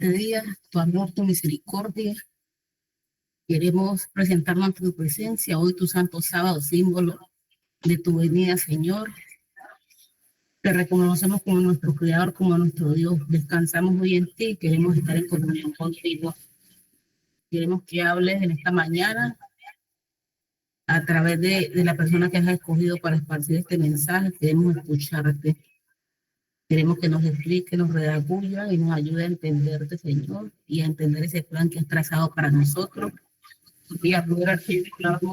este día, tu amor, tu misericordia. Queremos presentarnos ante tu presencia hoy, tu santo sábado, símbolo de tu venida, Señor. Te reconocemos como nuestro Creador, como nuestro Dios. Descansamos hoy en ti, queremos estar en comunión contigo. Queremos que hables en esta mañana a través de la persona que has escogido para esparcir este mensaje. Queremos escucharte. Queremos que nos explique, nos redarguya y nos ayude a entenderte, Señor, y a entender ese plan que has trazado para nosotros y a poder articularnos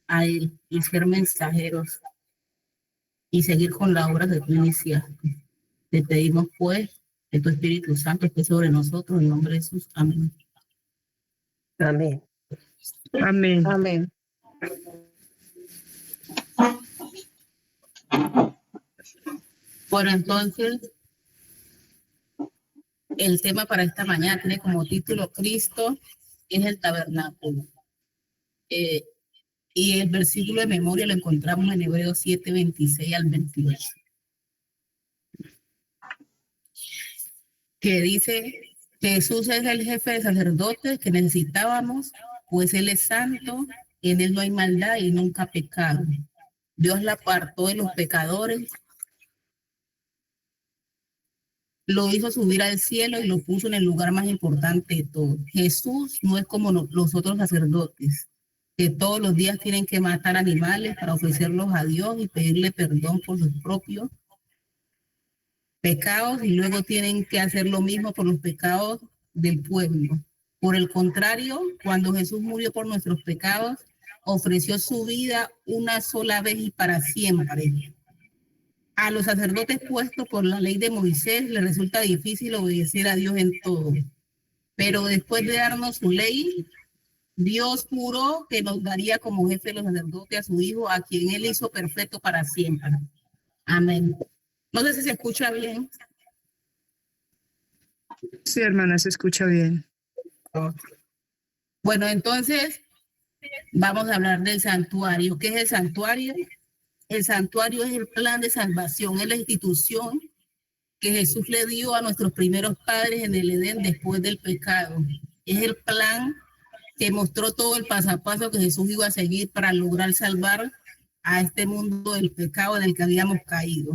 a Él y ser mensajeros y seguir con la obra que tú iniciaste. Te pedimos, pues, que tu Espíritu Santo esté sobre nosotros, en nombre de Jesús. Amén. Amén. Amén. Amén. Bueno, entonces, el tema para esta mañana tiene como título Cristo es el tabernáculo. Y el versículo de memoria lo encontramos en Hebreos 7, 26 al 28. Que dice que Jesús es el jefe de sacerdotes que necesitábamos, pues Él es santo, en Él no hay maldad y nunca pecado. Dios la apartó de los pecadores, lo hizo subir al cielo y lo puso en el lugar más importante de todo. Jesús no es como los otros sacerdotes, que todos los días tienen que matar animales para ofrecerlos a Dios y pedirle perdón por sus propios pecados, y luego tienen que hacer lo mismo por los pecados del pueblo. Por el contrario, cuando Jesús murió por nuestros pecados, ofreció su vida una sola vez y para siempre. A los sacerdotes puestos por la ley de Moisés les resulta difícil obedecer a Dios en todo. Pero después de darnos su ley, Dios juró que nos daría como jefe de los sacerdotes a su Hijo, a quien Él hizo perfecto para siempre. Amén. No sé si se escucha bien. Sí, hermana, se escucha bien. Bueno, entonces vamos a hablar del santuario. ¿Qué es el santuario? El santuario es el plan de salvación, es la institución que Jesús le dio a nuestros primeros padres en el Edén después del pecado. Es el plan que mostró todo el paso a paso que Jesús iba a seguir para lograr salvar a este mundo del pecado en el que habíamos caído.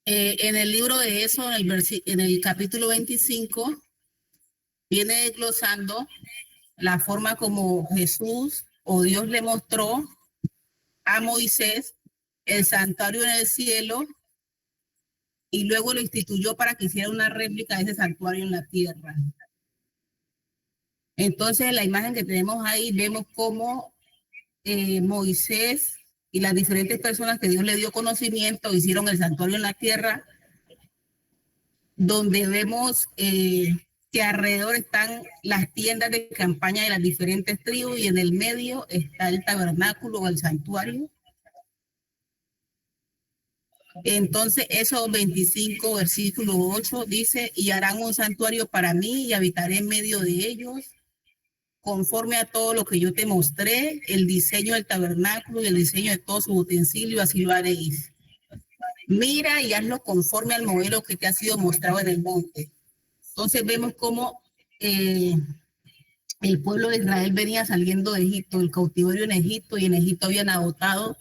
En el libro de eso, en el capítulo 25, viene desglosando la forma como Jesús o Dios le mostró a Moisés el santuario en el cielo y luego lo instituyó para que hiciera una réplica de ese santuario en la tierra. Entonces, en la imagen que tenemos ahí, vemos cómo Moisés y las diferentes personas que Dios le dio conocimiento hicieron el santuario en la tierra, donde vemos que alrededor están las tiendas de campaña de las diferentes tribus y en el medio está el tabernáculo o el santuario. Entonces, esos 25, versículo 8 dice, y harán un santuario para mí y habitaré en medio de ellos, conforme a todo lo que yo te mostré, el diseño del tabernáculo y el diseño de todo su utensilio, así lo haréis. Mira y hazlo conforme al modelo que te ha sido mostrado en el monte. Entonces vemos cómo el pueblo de Israel venía saliendo de Egipto, el cautiverio en Egipto, y en Egipto habían adoptado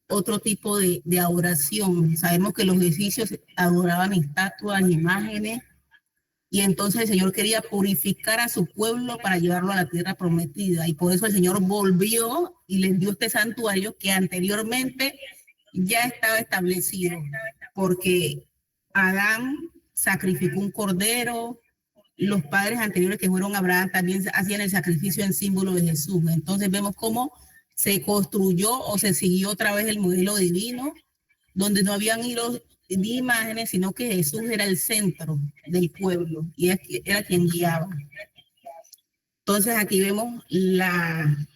otro tipo de adoración. Sabemos que los egipcios adoraban estatuas, imágenes, y entonces el Señor quería purificar a su pueblo para llevarlo a la tierra prometida, y por eso el Señor volvió y les dio este santuario que anteriormente ya estaba establecido, porque Adán sacrificó un cordero, los padres anteriores que fueron Abraham también hacían el sacrificio en símbolo de Jesús. Entonces vemos cómo se construyó o se siguió otra vez el modelo divino, donde no habían ido ni imágenes, sino que Jesús era el centro del pueblo y era quien guiaba. Entonces aquí vemos la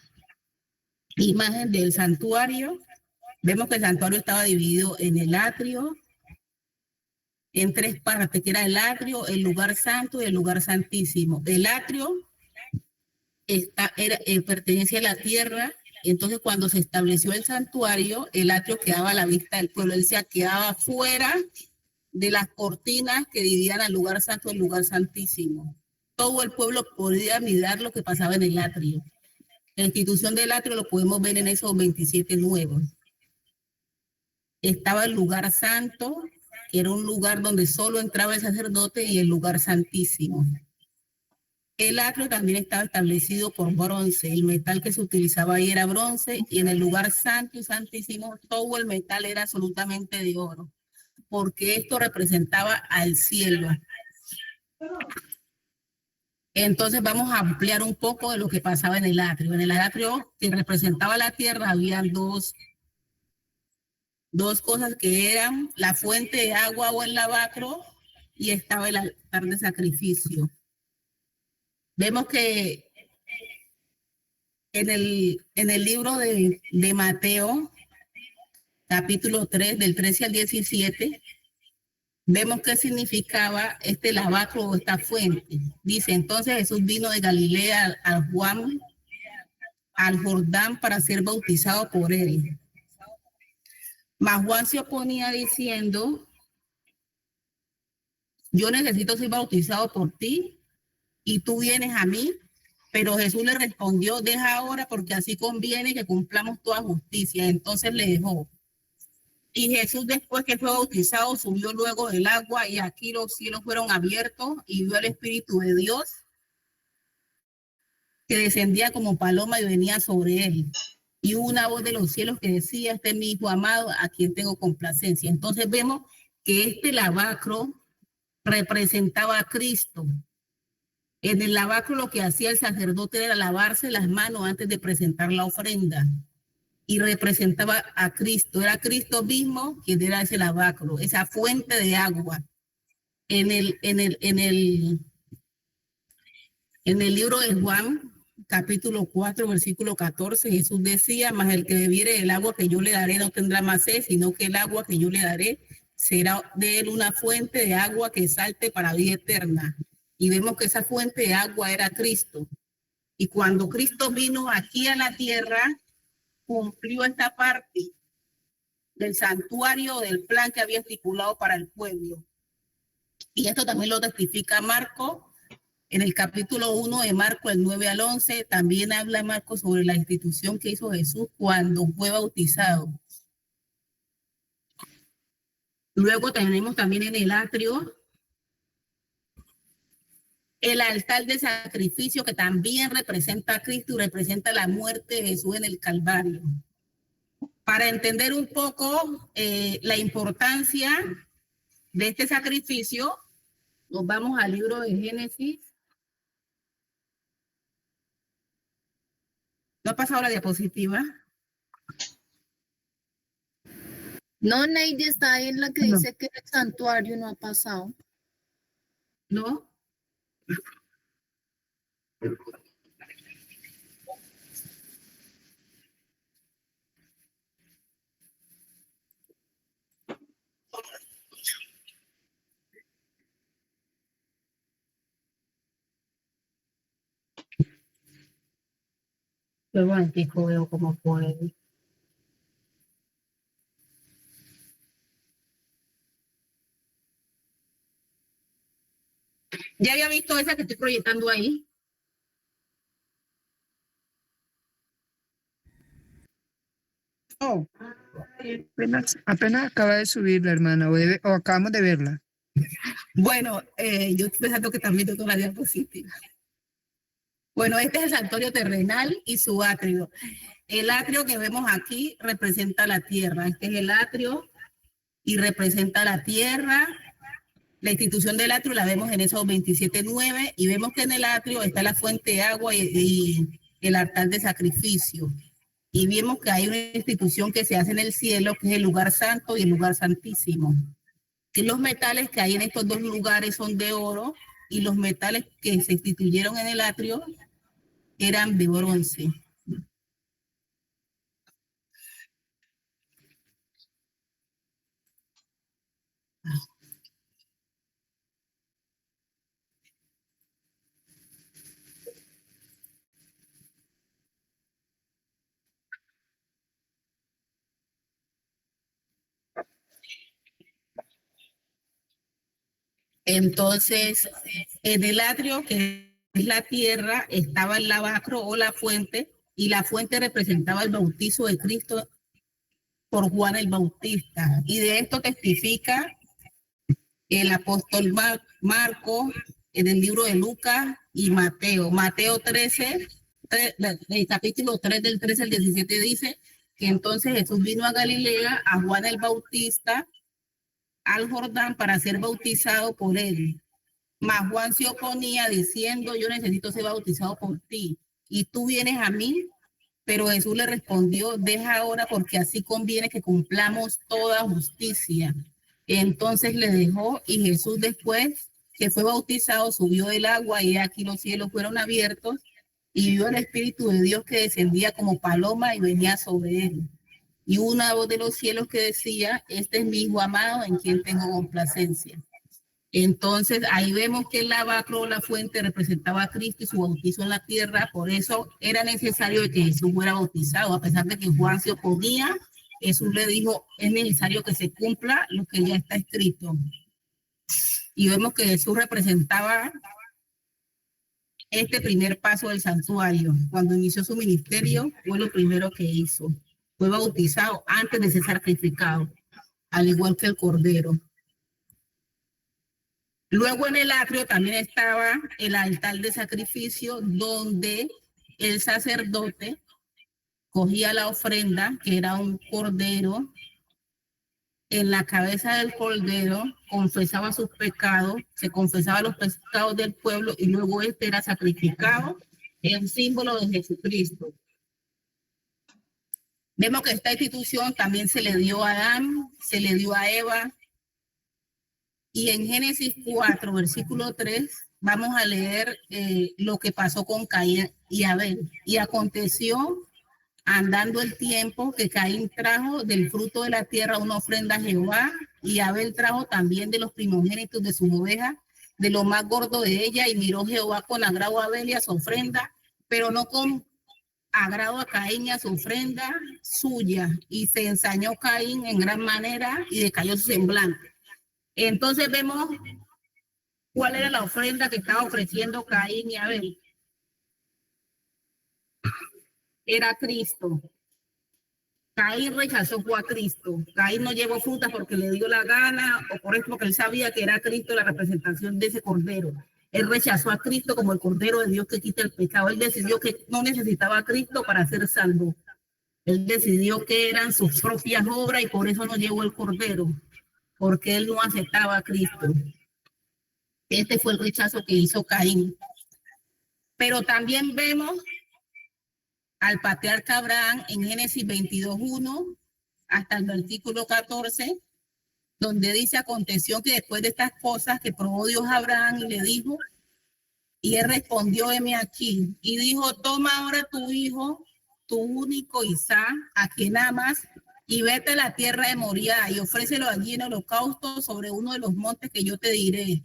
imagen del santuario. Vemos que el santuario estaba dividido en el atrio, en tres partes, que era el atrio, el lugar santo y el lugar santísimo. El atrio pertenece a la tierra. Entonces, cuando se estableció el santuario, el atrio quedaba a la vista del pueblo, él se quedaba fuera de las cortinas que dividían al lugar santo del lugar santísimo. Todo el pueblo podía mirar lo que pasaba en el atrio. La institución del atrio lo podemos ver en esos 27 nuevos. Estaba el lugar santo, que era un lugar donde solo entraba el sacerdote, y el lugar santísimo. El atrio también estaba establecido por bronce. El metal que se utilizaba ahí era bronce, y en el lugar santo y santísimo todo el metal era absolutamente de oro, porque esto representaba al cielo. Entonces vamos a ampliar un poco de lo que pasaba en el atrio. En el atrio que representaba la tierra había dos cosas, que eran la fuente de agua o el lavacro, y estaba el altar de sacrificio. Vemos que en el libro de Mateo, capítulo 3, del 13 al 17, vemos qué significaba este lavacro o esta fuente. Dice, entonces Jesús vino de Galilea al Jordán para ser bautizado por él. Mas Juan se oponía diciendo, yo necesito ser bautizado por ti y tú vienes a mí. Pero Jesús le respondió, deja ahora, porque así conviene que cumplamos toda justicia. Entonces le dejó. Y Jesús, después que fue bautizado, subió luego del agua, y aquí los cielos fueron abiertos y vio el Espíritu de Dios que descendía como paloma y venía sobre él. Y hubo una voz de los cielos que decía, este es mi Hijo amado, a quien tengo complacencia. Entonces vemos que este lavacro representaba a Cristo. En el lavacro lo que hacía el sacerdote era lavarse las manos antes de presentar la ofrenda, y representaba a Cristo. Era Cristo mismo quien era ese lavacro, esa fuente de agua. En el libro de Juan, capítulo 4, versículo 14, Jesús decía, mas el que bebiere el agua que yo le daré no tendrá más sed, sino que el agua que yo le daré será de él una fuente de agua que salte para vida eterna. Y vemos que esa fuente de agua era Cristo. Y cuando Cristo vino aquí a la tierra, cumplió esta parte del santuario, del plan que había estipulado para el pueblo. Y esto también lo testifica Marco. En el capítulo 1 de Marco, el 9 al 11, también habla Marco sobre la institución que hizo Jesús cuando fue bautizado. Luego tenemos también en el atrio el altar de sacrificio, que también representa a Cristo y representa la muerte de Jesús en el Calvario. Para entender un poco la importancia de este sacrificio, nos vamos al libro de Génesis. ¿No ha pasado la diapositiva? No, Neidi está ahí en la que dice que el santuario no ha pasado. ¿No? Qué bonito, veo cómo puede. ¿Ya había visto esa que estoy proyectando ahí? Oh, apenas acaba de subir la hermana, o acabamos de verla. Bueno, yo estoy pensando que también tengo la diapositiva. Bueno, este es el santuario terrenal y su atrio. El atrio que vemos aquí representa la tierra. Este es el atrio y representa la tierra. La institución del atrio la vemos en esos 27:9, y vemos que en el atrio está la fuente de agua y el altar de sacrificio. Y vemos que hay una institución que se hace en el cielo, que es el lugar santo y el lugar santísimo. Que los metales que hay en estos dos lugares son de oro, y los metales que se instituyeron en el atrio eran de bronce. Entonces, en el atrio, que es la tierra, estaba el lavacro o la fuente, y la fuente representaba el bautizo de Cristo por Juan el Bautista. Y de esto testifica el apóstol Marco en el libro de Lucas y Mateo. Mateo 13, el capítulo 3 del 13 al 17 dice que entonces Jesús vino a Galilea, a Juan el Bautista, al Jordán para ser bautizado por él. Mas Juan se oponía diciendo, yo necesito ser bautizado por ti, y tú vienes a mí. Pero Jesús le respondió, deja ahora porque así conviene que cumplamos toda justicia. Entonces le dejó y Jesús, después que fue bautizado, subió del agua y aquí los cielos fueron abiertos y vio el Espíritu de Dios que descendía como paloma y venía sobre él. Y una voz de los cielos que decía, este es mi Hijo amado en quien tengo complacencia. Entonces ahí vemos que el lavacro, la fuente, representaba a Cristo y su bautizo en la tierra. Por eso era necesario que Jesús fuera bautizado, a pesar de que Juan se oponía. Jesús le dijo, es necesario que se cumpla lo que ya está escrito. Y vemos que Jesús representaba este primer paso del santuario. Cuando inició su ministerio, fue lo primero que hizo. Fue bautizado antes de ser sacrificado, al igual que el cordero. Luego en el atrio también estaba el altar de sacrificio, donde el sacerdote cogía la ofrenda, que era un cordero. En la cabeza del cordero confesaba sus pecados, se confesaba los pecados del pueblo y luego este era sacrificado en símbolo de Jesucristo. Vemos que esta institución también se le dio a Adán, se le dio a Eva. Y en Génesis 4, versículo 3, vamos a leer lo que pasó con Caín y Abel. Y aconteció, andando el tiempo, que Caín trajo del fruto de la tierra una ofrenda a Jehová, y Abel trajo también de los primogénitos de sus ovejas, de lo más gordo de ella, y miró Jehová con agrado a Abel y a su ofrenda, pero no con agrado a Caín y a su ofrenda suya. Y se ensañó Caín en gran manera y decayó su semblante. Entonces vemos cuál era la ofrenda que estaba ofreciendo Caín y Abel. Era Cristo. Caín rechazó a Cristo. Caín no llevó fruta porque le dio la gana o por eso porque él sabía que era Cristo la representación de ese cordero. Él rechazó a Cristo como el cordero de Dios que quita el pecado. Él decidió que no necesitaba a Cristo para ser salvo. Él decidió que eran sus propias obras y por eso no llevó el cordero, porque él no aceptaba a Cristo. Este fue el rechazo que hizo Caín. Pero también vemos al patriarca Abraham en Génesis 22:1 hasta el versículo 14, donde dice, aconteció que después de estas cosas que probó Dios a Abraham y le dijo, y él respondió, heme aquí, y dijo, toma ahora tu hijo, tu único Isaac, a quien amas, y vete a la tierra de Moriah y ofrécelo allí en holocausto sobre uno de los montes que yo te diré.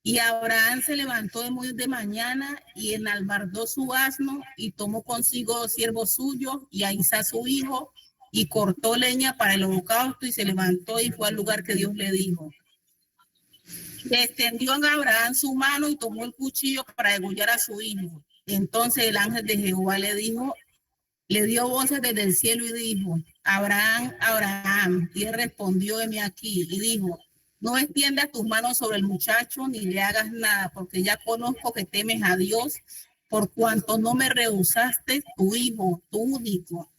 Y Abraham se levantó de muy de mañana y enalbardó su asno y tomó consigo siervos suyos y a Isaac su hijo y cortó leña para el holocausto y se levantó y fue al lugar que Dios le dijo. Extendió en Abraham su mano y tomó el cuchillo para degollar a su hijo. Entonces el ángel de Jehová le dijo, le dio voces desde el cielo y dijo, Abraham, Abraham. Y él respondió, heme aquí. Y dijo, no extiendas tus manos sobre el muchacho ni le hagas nada, porque ya conozco que temes a Dios, por cuanto no me rehusaste tu hijo, tu único.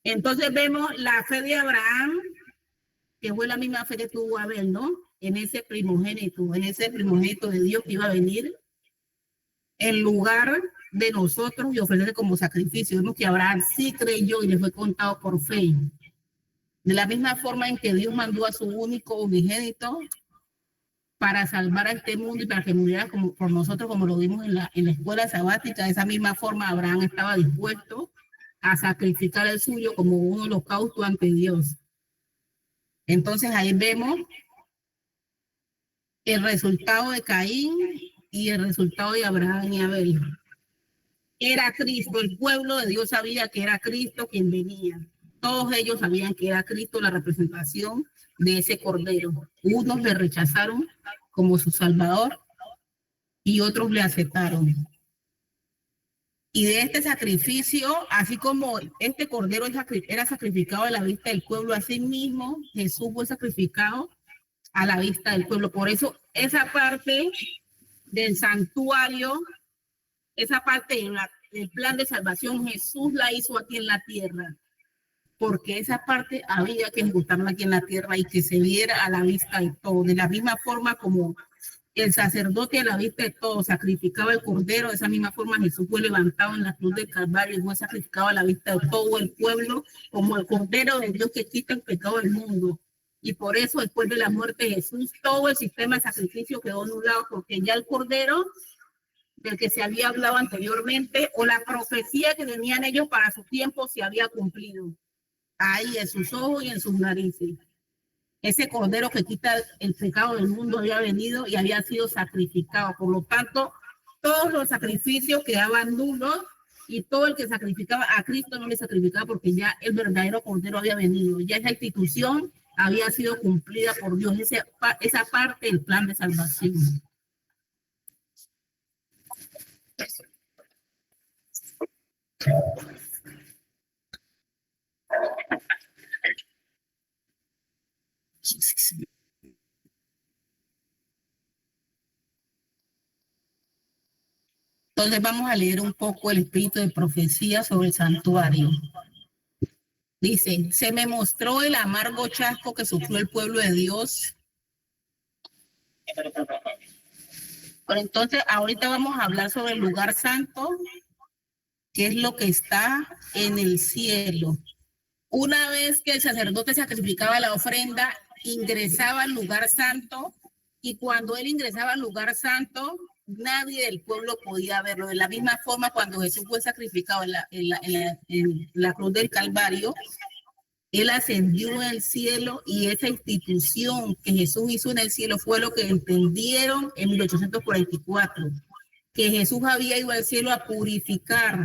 Entonces vemos la fe de Abraham, que fue la misma fe que tuvo Abel, ¿no? En ese primogénito de Dios que iba a venir en lugar de nosotros y ofrecerse como sacrificio. Vemos que Abraham sí creyó y le fue contado por fe. De la misma forma en que Dios mandó a su único unigénito para salvar a este mundo y para que muriera como, por nosotros, como lo vimos en la escuela sabática, de esa misma forma Abraham estaba dispuesto a sacrificar el suyo como un holocausto ante Dios. Entonces ahí vemos el resultado de Caín y el resultado de Abraham y Abel. Era Cristo, el pueblo de Dios sabía que era Cristo quien venía. Todos ellos sabían que era Cristo la representación de ese cordero. Unos le rechazaron como su salvador y otros le aceptaron. Y de este sacrificio, así como este cordero era sacrificado a la vista del pueblo, así mismo Jesús fue sacrificado a la vista del pueblo. Por eso esa parte del santuario, esa parte del plan de salvación, Jesús la hizo aquí en la tierra, porque esa parte había que ejecutarla aquí en la tierra y que se viera a la vista de todos. De la misma forma como el sacerdote a la vista de todos sacrificaba el cordero, de esa misma forma Jesús fue levantado en la cruz del Calvario y fue sacrificado a la vista de todo el pueblo como el cordero de Dios que quita el pecado del mundo. Y por eso después de la muerte de Jesús, todo el sistema de sacrificio quedó anulado, porque ya el cordero del que se había hablado anteriormente o la profecía que tenían ellos para su tiempo se había cumplido. Ahí en sus ojos y en sus narices. Ese cordero que quita el pecado del mundo había venido y había sido sacrificado. Por lo tanto, todos los sacrificios quedaban nulos y todo el que sacrificaba a Cristo no le sacrificaba porque ya el verdadero cordero había venido. Ya esa institución había sido cumplida por Dios. Esa parte del plan de salvación. Entonces vamos a leer un poco el espíritu de profecía sobre el santuario. Dice, se me mostró el amargo chasco que sufrió el pueblo de Dios. Pero entonces ahorita vamos a hablar sobre el lugar santo, que es lo que está en el cielo. Una vez que el sacerdote sacrificaba la ofrenda, ingresaba al lugar santo, y cuando él ingresaba al lugar santo, nadie del pueblo podía verlo. De la misma forma, cuando Jesús fue sacrificado en la cruz del Calvario, él ascendió en el cielo, y esa institución que Jesús hizo en el cielo fue lo que entendieron en 1844, que Jesús había ido al cielo a purificar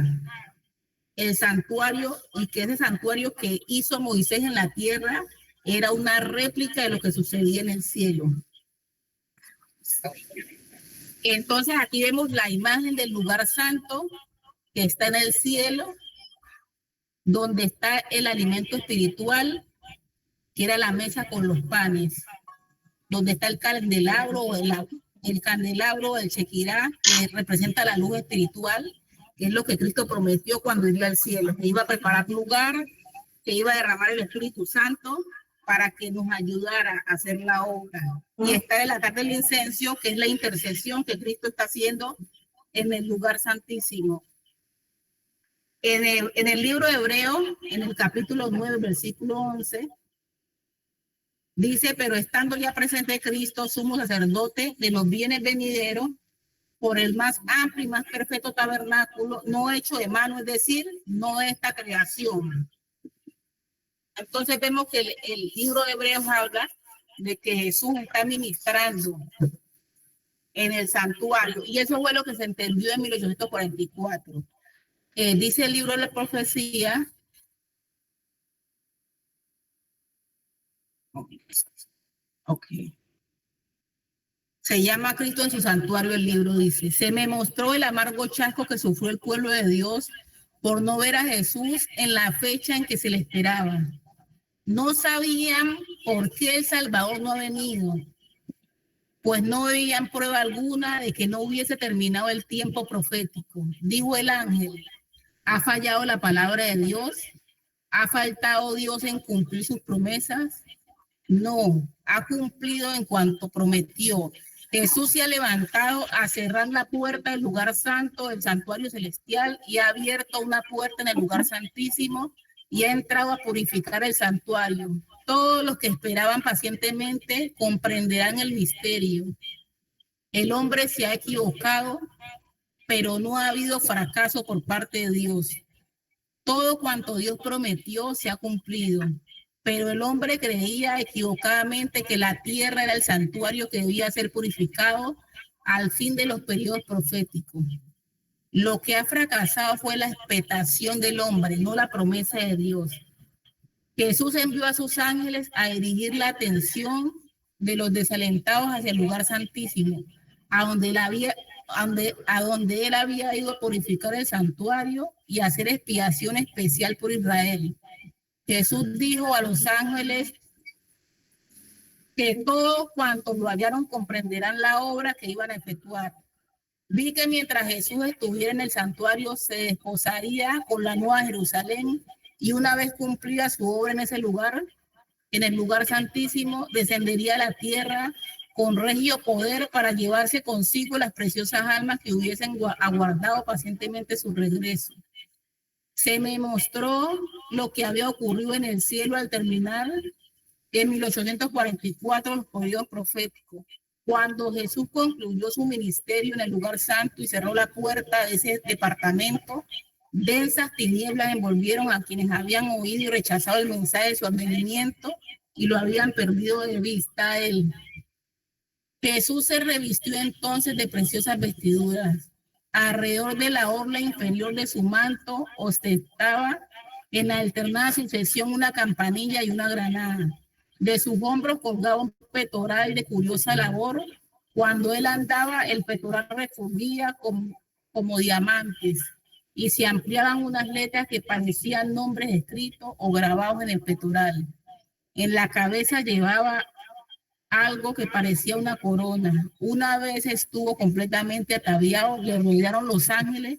el santuario, y que ese santuario que hizo Moisés en la tierra era una réplica de lo que sucedía en el cielo. Entonces aquí vemos la imagen del lugar santo que está en el cielo, donde está el alimento espiritual, que era la mesa con los panes, donde está el candelabro, el candelabro del Shequirá, que representa la luz espiritual, que es lo que Cristo prometió cuando iba al cielo, que iba a preparar lugar, que iba a derramar el Espíritu Santo para que nos ayudara a hacer la obra. Y está el altar del incenso, que es la intercesión que Cristo está haciendo en el lugar santísimo. En el libro de Hebreos, en el capítulo 9, versículo 11, dice, pero estando ya presente Cristo, sumo sacerdote de los bienes venideros, por el más amplio y más perfecto tabernáculo, no hecho de mano, es decir, no esta creación. Entonces vemos que el libro de Hebreos habla de que Jesús está ministrando en el santuario, y eso fue lo que se entendió en 1844. Dice el libro de la profecía, okay. Se llama Cristo en su santuario, el libro dice, se me mostró el amargo chasco que sufrió el pueblo de Dios por no ver a Jesús en la fecha en que se le esperaba. No sabían por qué el Salvador no ha venido, pues no veían prueba alguna de que no hubiese terminado el tiempo profético. Dijo el ángel, ¿ha fallado la palabra de Dios? ¿Ha faltado Dios en cumplir sus promesas? No, ha cumplido en cuanto prometió. Jesús se ha levantado a cerrar la puerta del lugar santo, del santuario celestial, y ha abierto una puerta en el lugar santísimo, y ha entrado a purificar el santuario. Todos los que esperaban pacientemente comprenderán el misterio. El hombre se ha equivocado, pero no ha habido fracaso por parte de Dios. Todo cuanto Dios prometió se ha cumplido, pero el hombre creía equivocadamente que la tierra era el santuario que debía ser purificado al fin de los periodos proféticos. Lo que ha fracasado fue la expectación del hombre, no la promesa de Dios. Jesús envió a sus ángeles a dirigir la atención de los desalentados hacia el lugar santísimo, a donde él había ido a purificar el santuario y a hacer expiación especial por Israel. Jesús dijo a los ángeles que todos cuantos lo hallaron comprenderán la obra que iban a efectuar. Vi que mientras Jesús estuviera en el santuario se desposaría con la Nueva Jerusalén, y una vez cumplida su obra en ese lugar, en el lugar santísimo, descendería a la tierra con regio poder para llevarse consigo las preciosas almas que hubiesen aguardado pacientemente su regreso. Se me mostró lo que había ocurrido en el cielo al terminar en 1844 los periodos proféticos. Cuando Jesús concluyó su ministerio en el lugar santo y cerró la puerta de ese departamento, densas tinieblas envolvieron a quienes habían oído y rechazado el mensaje de su advenimiento y lo habían perdido de vista a él. Jesús se revistió entonces de preciosas vestiduras. Alrededor de la orla inferior de su manto ostentaba en la alternada sucesión una campanilla y una granada. De sus hombros colgaba un pectoral de curiosa labor. Cuando él andaba, el pectoral refugía como diamantes, y se ampliaban unas letras que parecían nombres escritos o grabados en el pectoral. En la cabeza llevaba algo que parecía una corona. Una vez estuvo completamente ataviado, le rodearon los ángeles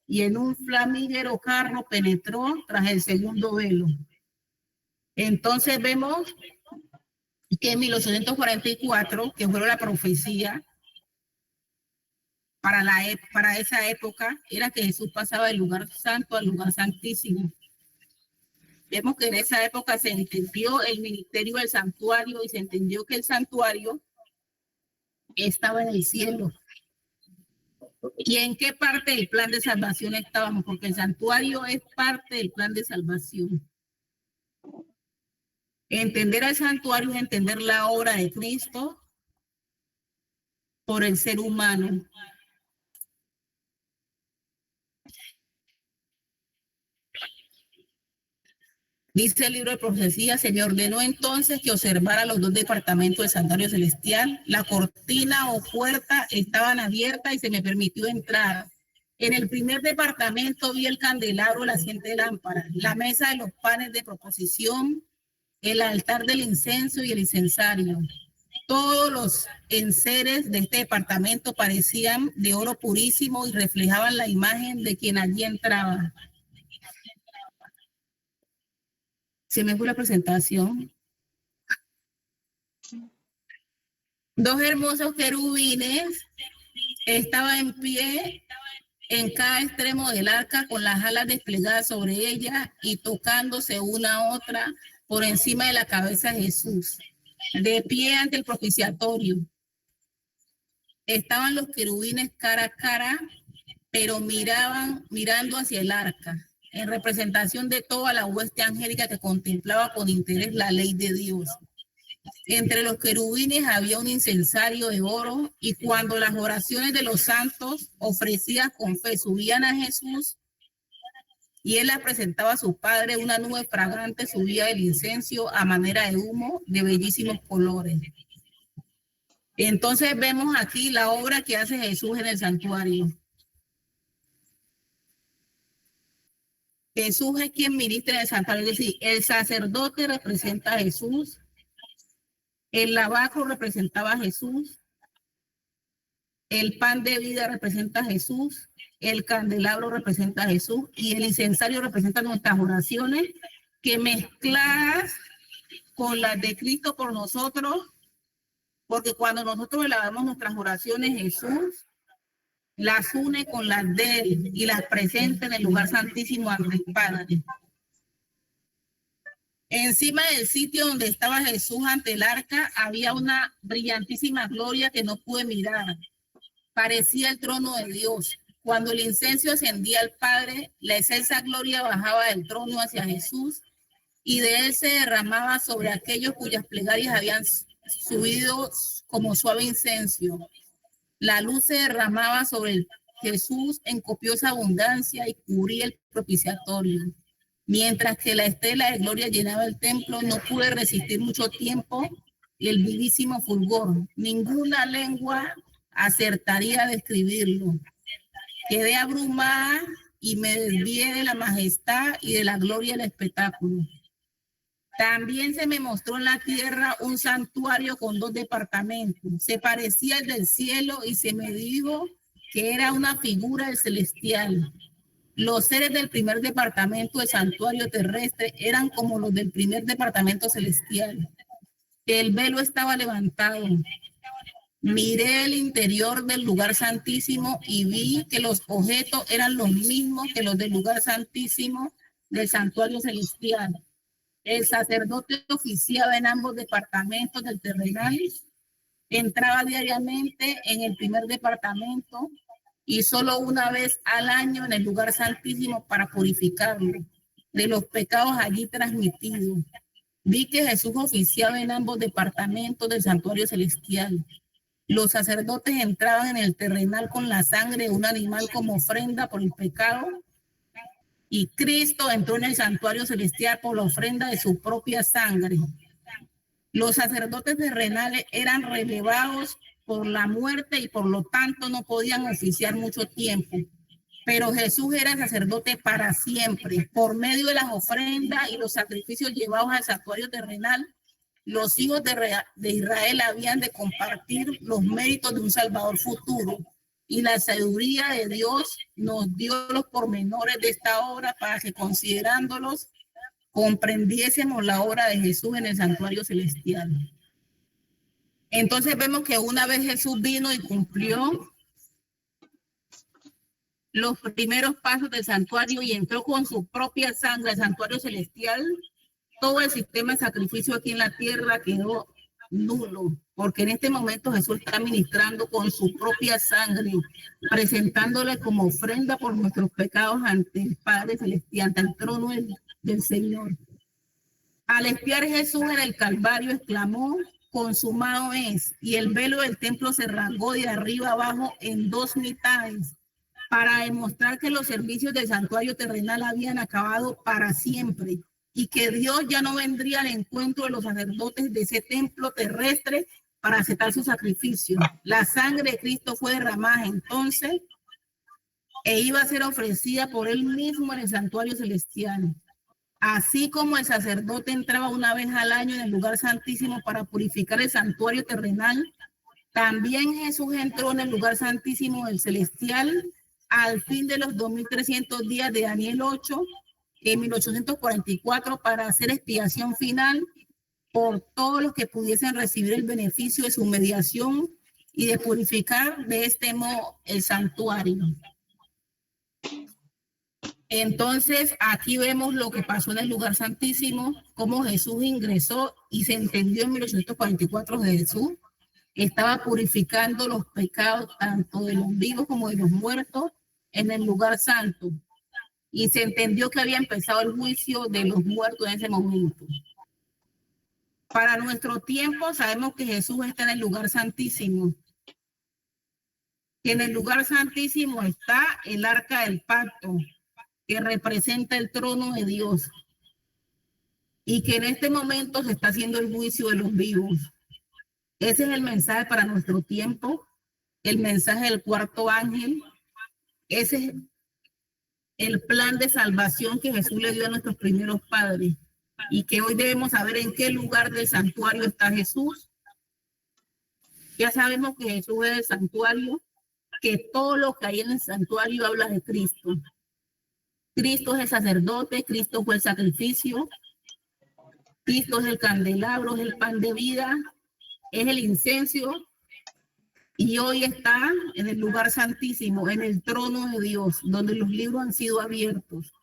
y en un flamígero carro penetró tras el segundo velo. Entonces vemos que en 1844, que fue la profecía para esa época, era que Jesús pasaba del lugar santo al lugar santísimo. Vemos que en esa época se entendió el ministerio del santuario y se entendió que el santuario estaba en el cielo. ¿Y en qué parte del plan de salvación estábamos? Porque el santuario es parte del plan de salvación. Entender el santuario es entender la obra de Cristo por el ser humano. Dice el libro de profecía: se me ordenó entonces que observara los dos departamentos del santuario celestial. La cortina o puerta estaban abiertas y se me permitió entrar. En el primer departamento vi el candelabro, la siete lámparas, la mesa de los panes de proposición, el altar del incienso y el incensario. Todos los enseres de este departamento parecían de oro purísimo y reflejaban la imagen de quien allí entraba. Se me fue la presentación. Dos hermosos querubines estaban en pie en cada extremo del arca con las alas desplegadas sobre ella y tocándose una a otra por encima de la cabeza de Jesús, de pie ante el propiciatorio. Estaban los querubines cara a cara, pero mirando hacia el arca, en representación de toda la hueste angélica que contemplaba con interés la ley de Dios. Entre los querubines había un incensario de oro, y cuando las oraciones de los santos ofrecidas con fe subían a Jesús y él las presentaba a su Padre, una nube fragante subía del incienso a manera de humo de bellísimos colores. Entonces vemos aquí la obra que hace Jesús en el santuario. Jesús es quien ministra en el santuario, es decir, el sacerdote representa a Jesús, el lavacro representaba a Jesús, el pan de vida representa a Jesús, el candelabro representa a Jesús y el incensario representa nuestras oraciones, que mezcladas con las de Cristo por nosotros, porque cuando nosotros elevamos nuestras oraciones, Jesús las une con las de él y las presenta en el lugar santísimo ante el Padre. Encima del sitio donde estaba Jesús ante el arca había una brillantísima gloria que no pude mirar. Parecía el trono de Dios. Cuando el incienso ascendía al Padre, la excelsa gloria bajaba del trono hacia Jesús y de él se derramaba sobre aquellos cuyas plegarias habían subido como suave incienso. La luz se derramaba sobre Jesús en copiosa abundancia y cubría el propiciatorio. Mientras que la estela de gloria llenaba el templo, no pude resistir mucho tiempo el vivísimo fulgor. Ninguna lengua acertaría a describirlo. Quedé abrumada y me desvié de la majestad y de la gloria del espectáculo. También se me mostró en la tierra un santuario con 2 departamentos. Se parecía al del cielo y se me dijo que era una figura del celestial. Los seres del primer departamento del santuario terrestre eran como los del primer departamento celestial. El velo estaba levantado. Miré el interior del lugar santísimo y vi que los objetos eran los mismos que los del lugar santísimo del santuario celestial. El sacerdote oficiaba en ambos departamentos del terrenal, entraba diariamente en el primer departamento y solo una vez al año en el lugar santísimo para purificarlo de los pecados allí transmitidos. Vi que Jesús oficiaba en ambos departamentos del santuario celestial. Los sacerdotes entraban en el terrenal con la sangre de un animal como ofrenda por el pecado, y Cristo entró en el santuario celestial por la ofrenda de su propia sangre. Los sacerdotes terrenales eran relevados por la muerte y por lo tanto no podían oficiar mucho tiempo. Pero Jesús era sacerdote para siempre. Por medio de las ofrendas y los sacrificios llevados al santuario terrenal, los hijos de Israel habían de compartir los méritos de un Salvador futuro. Y la sabiduría de Dios nos dio los pormenores de esta obra para que, considerándolos, comprendiésemos la obra de Jesús en el santuario celestial. Entonces vemos que una vez Jesús vino y cumplió los primeros pasos del santuario y entró con su propia sangre al santuario celestial, todo el sistema de sacrificio aquí en la tierra quedó nulo, porque en este momento Jesús está ministrando con su propia sangre, presentándole como ofrenda por nuestros pecados ante el Padre Celestial, ante el trono del Señor. Al espiar Jesús en el Calvario, exclamó: consumado es, y el velo del templo se rasgó de arriba abajo en 2 mitades, para demostrar que los servicios del santuario terrenal habían acabado para siempre, y que Dios ya no vendría al encuentro de los sacerdotes de ese templo terrestre para aceptar su sacrificio. La sangre de Cristo fue derramada entonces e iba a ser ofrecida por él mismo en el santuario celestial. Así como el sacerdote entraba una vez al año en el lugar santísimo para purificar el santuario terrenal, también Jesús entró en el lugar santísimo del celestial al fin de los 2300 días de Daniel 8, en 1844, para hacer expiación final por todos los que pudiesen recibir el beneficio de su mediación y de purificar de este modo el santuario. Entonces, aquí vemos lo que pasó en el lugar santísimo, cómo Jesús ingresó y se entendió en 1844 que Jesús estaba purificando los pecados tanto de los vivos como de los muertos en el lugar santo. Y se entendió que había empezado el juicio de los muertos en ese momento. Para nuestro tiempo sabemos que Jesús está en el lugar santísimo. Que en el lugar santísimo está el arca del pacto, que representa el trono de Dios. Y que en este momento se está haciendo el juicio de los vivos. Ese es el mensaje para nuestro tiempo, el mensaje del cuarto ángel. Ese es el plan de salvación que Jesús le dio a nuestros primeros padres y que hoy debemos saber en qué lugar del santuario está Jesús. Ya sabemos que Jesús es el santuario, que todo lo que hay en el santuario habla de Cristo. Cristo es el sacerdote, Cristo fue el sacrificio, Cristo es el candelabro, es el pan de vida, es el incienso, y hoy está en el lugar santísimo, en el trono de Dios, donde los libros han sido abiertos.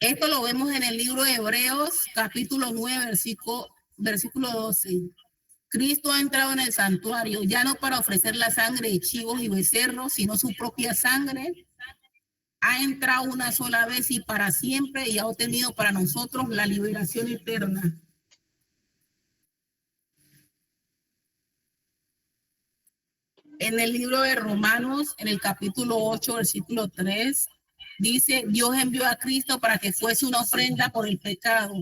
Esto lo vemos en el libro de Hebreos, capítulo 9, versículo 12. Cristo ha entrado en el santuario, ya no para ofrecer la sangre de chivos y becerros, sino su propia sangre. Ha entrado una sola vez y para siempre, y ha obtenido para nosotros la liberación eterna. En el libro de Romanos, en el capítulo 8, versículo 3, dice, Dios envió a Cristo para que fuese una ofrenda por el pecado,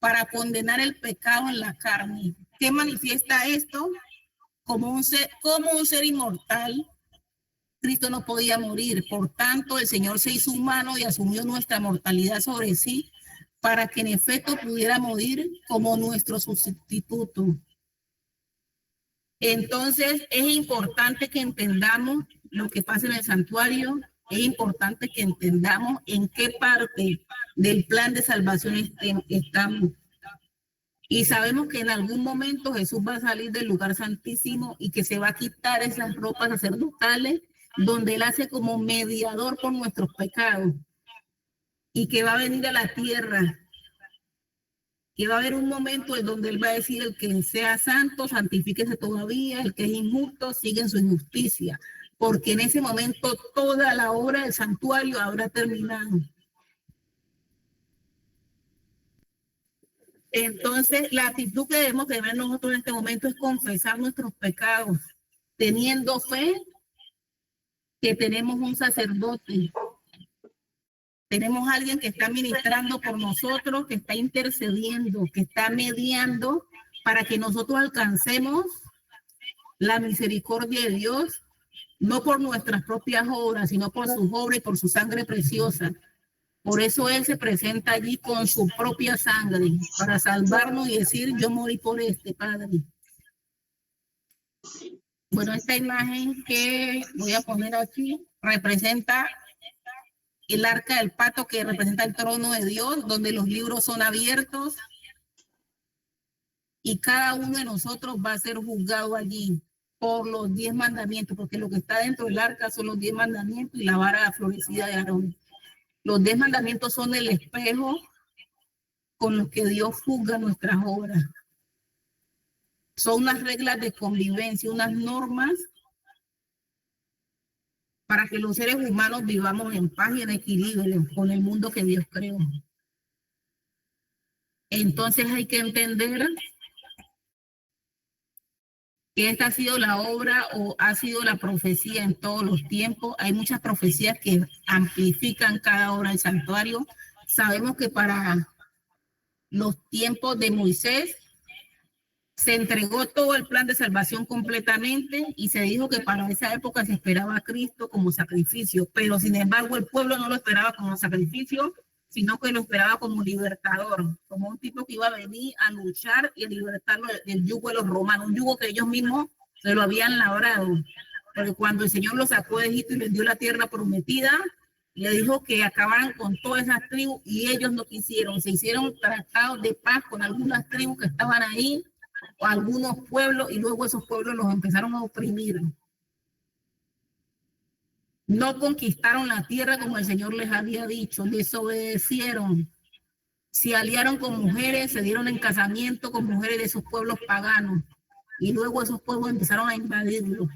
para condenar el pecado en la carne. ¿Qué manifiesta esto? Como un ser inmortal, Cristo no podía morir. Por tanto, el Señor se hizo humano y asumió nuestra mortalidad sobre sí para que en efecto pudiera morir como nuestro sustituto. Entonces, es importante que entendamos lo que pasa en el santuario, es importante que entendamos en qué parte del plan de salvación estamos. Y sabemos que en algún momento Jesús va a salir del lugar santísimo y que se va a quitar esas ropas sacerdotales donde Él hace como mediador por nuestros pecados y que va a venir a la tierra, que va a haber un momento en donde Él va a decir el que sea santo, santifíquese todavía, el que es injusto, sigue en su injusticia, porque en ese momento toda la obra del santuario habrá terminado. Entonces, la actitud que debemos tener nosotros en este momento es confesar nuestros pecados, teniendo fe que tenemos un sacerdote, tenemos a alguien que está ministrando por nosotros, que está intercediendo, que está mediando para que nosotros alcancemos la misericordia de Dios, no por nuestras propias obras, sino por sus obras y por su sangre preciosa. Por eso Él se presenta allí con su propia sangre, para salvarnos y decir, yo morí por este, Padre. Bueno, esta imagen que voy a poner aquí representa el arca del pacto, que representa el trono de Dios, donde los libros son abiertos y cada uno de nosotros va a ser juzgado allí por los 10 mandamientos, porque lo que está dentro del arca son los 10 mandamientos y la vara florecida de Aarón. Los 10 mandamientos son el espejo con los que Dios juzga nuestras obras. Son unas reglas de convivencia, unas normas para que los seres humanos vivamos en paz y en equilibrio con el mundo que Dios creó. Entonces hay que entender que esta ha sido la obra o ha sido la profecía en todos los tiempos. Hay muchas profecías que amplifican cada obra del santuario. Sabemos que para los tiempos de Moisés se entregó todo el plan de salvación completamente y se dijo que para esa época se esperaba a Cristo como sacrificio, pero sin embargo el pueblo no lo esperaba como sacrificio, sino que lo esperaba como libertador, como un tipo que iba a venir a luchar y a libertarlo del yugo de los romanos, un yugo que ellos mismos se lo habían labrado, porque cuando el Señor los sacó de Egipto y les dio la tierra prometida, le dijo que acabaran con todas esas tribus y ellos no quisieron, se hicieron tratados de paz con algunas tribus que estaban ahí, o algunos pueblos, y luego esos pueblos los empezaron a oprimir. No conquistaron la tierra como el Señor les había dicho, desobedecieron, se aliaron con mujeres, se dieron en casamiento con mujeres de esos pueblos paganos, y luego esos pueblos empezaron a invadirlos.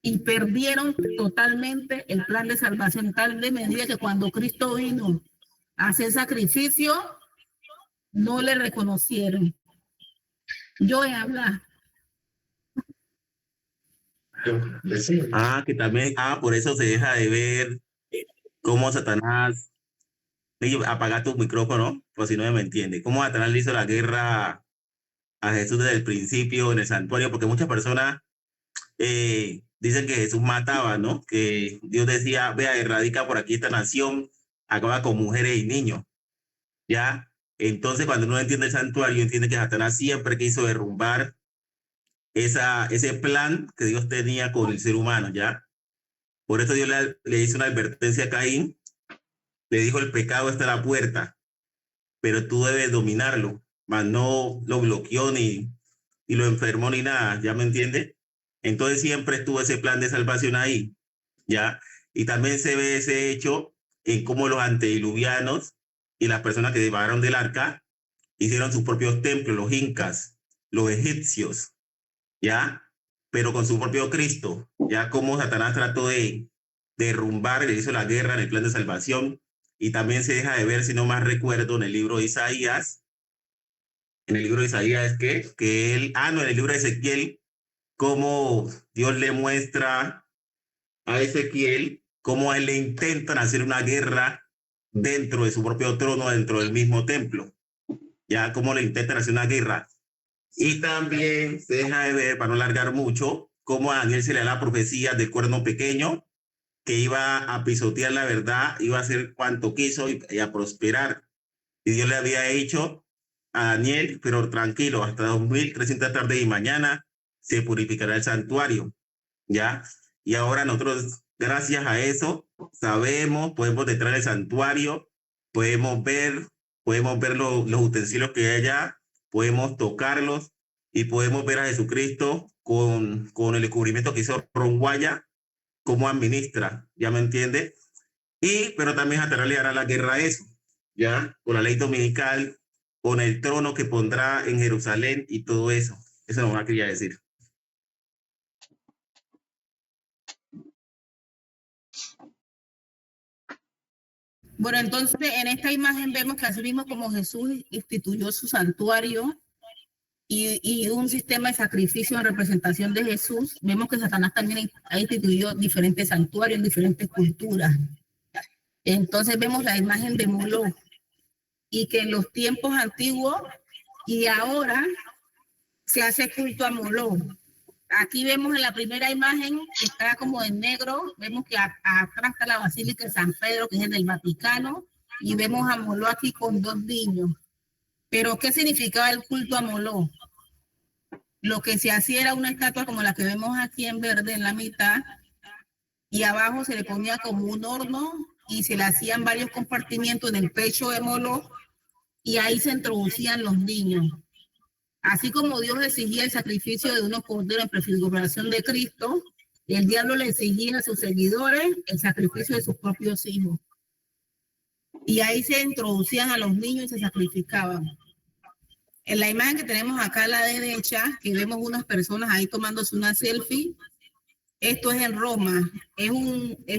Y perdieron totalmente el plan de salvación, tal de medida que cuando Cristo vino a hacer sacrificio, no le reconocieron. Yo he hablado. Que también, por eso se deja de ver cómo Satanás, apaga tu micrófono, por si no me entiende, cómo Satanás le hizo la guerra a Jesús desde el principio en el santuario, porque muchas personas dicen que Jesús mataba, ¿no? Que Dios decía, vea, erradica por aquí esta nación, acaba con mujeres y niños, ¿ya? Entonces, cuando uno entiende el santuario, entiende que Satanás siempre quiso derrumbar ese plan que Dios tenía con el ser humano, ¿ya? Por eso Dios le hizo una advertencia a Caín, le dijo, el pecado está a la puerta, pero tú debes dominarlo, mas no lo bloqueó ni lo enfermó ni nada, ¿ya me entiende? Entonces siempre estuvo ese plan de salvación ahí, ¿ya? Y también se ve ese hecho en cómo los antediluvianos y las personas que llevaron del arca hicieron sus propios templos, los incas, los egipcios, ¿ya? Pero con su propio Cristo, ya como Satanás trató de derrumbar, le hizo la guerra en el plan de salvación, y también se deja de ver, si no más recuerdo, en el libro de Isaías, en el libro de Isaías, en el libro de Ezequiel, cómo Dios le muestra a Ezequiel cómo a él le intentan hacer una guerra dentro de su propio trono, dentro del mismo templo. Ya cómo le intentan hacer una guerra. Y también se deja de ver, para no alargar mucho, cómo a Daniel se le da la profecía del cuerno pequeño, que iba a pisotear la verdad, iba a hacer cuanto quiso y a prosperar. Y Dios le había dicho a Daniel, pero tranquilo, hasta 2300 tarde y mañana se purificará el santuario, ¿ya? Y ahora nosotros, gracias a eso, sabemos, podemos entrar al santuario, podemos ver los utensilios que hay allá, podemos tocarlos y podemos ver a Jesucristo con el descubrimiento que hizo Ron Guaya, cómo administra, ¿ya me entiende? Pero también Satanás le hará la guerra a eso, ¿ya? Con la ley dominical, con el trono que pondrá en Jerusalén y todo eso. Eso no me quería decir. Bueno, entonces en esta imagen vemos que así mismo como Jesús instituyó su santuario y un sistema de sacrificio en representación de Jesús, vemos que Satanás también ha instituido diferentes santuarios en diferentes culturas. Entonces vemos la imagen de Moloch y que en los tiempos antiguos y ahora se hace culto a Moloch. Aquí vemos en la primera imagen, está como en negro, vemos que atrás está la Basílica de San Pedro, que es en el Vaticano, y vemos a Moloch aquí con 2 niños. Pero, ¿qué significaba el culto a Moloch? Lo que se hacía era una estatua como la que vemos aquí en verde en la mitad, y abajo se le ponía como un horno, y se le hacían varios compartimientos en el pecho de Moloch, y ahí se introducían los niños. Así como Dios exigía el sacrificio de unos corderos en prefiguración de Cristo, el diablo le exigía a sus seguidores el sacrificio de sus propios hijos. Y ahí se introducían a los niños y se sacrificaban. En la imagen que tenemos acá a la derecha, que vemos unas personas ahí tomándose una selfie, esto es en Roma, es un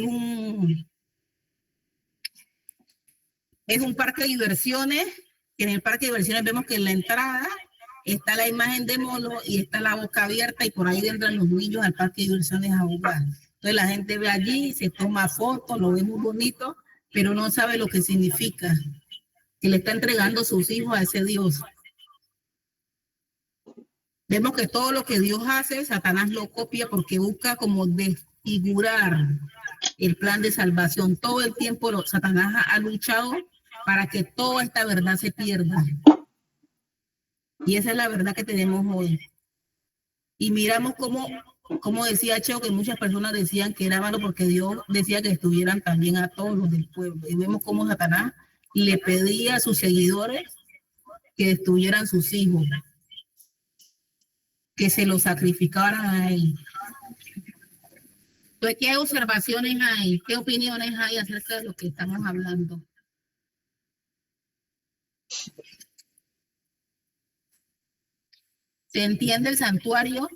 parque de diversiones. En el parque de diversiones vemos que en la entrada está la imagen de Moloch y está la boca abierta y por ahí entran los niños al parque de diversiones a jugar. Entonces la gente ve allí, se toma fotos, lo ve muy bonito, pero no sabe lo que significa, que le está entregando sus hijos a ese Dios. Vemos que todo lo que Dios hace, Satanás lo copia porque busca como desfigurar el plan de salvación. Todo el tiempo Satanás ha luchado para que toda esta verdad se pierda. Y esa es la verdad que tenemos hoy. Y miramos como decía Cheo, que muchas personas decían que era malo porque Dios decía que estuvieran también a todos los del pueblo. Y vemos cómo Satanás le pedía a sus seguidores que estuvieran sus hijos, que se los sacrificaran a él. Entonces, ¿qué observaciones hay? ¿Qué opiniones hay acerca de lo que estamos hablando? ¿Se entiende el santuario?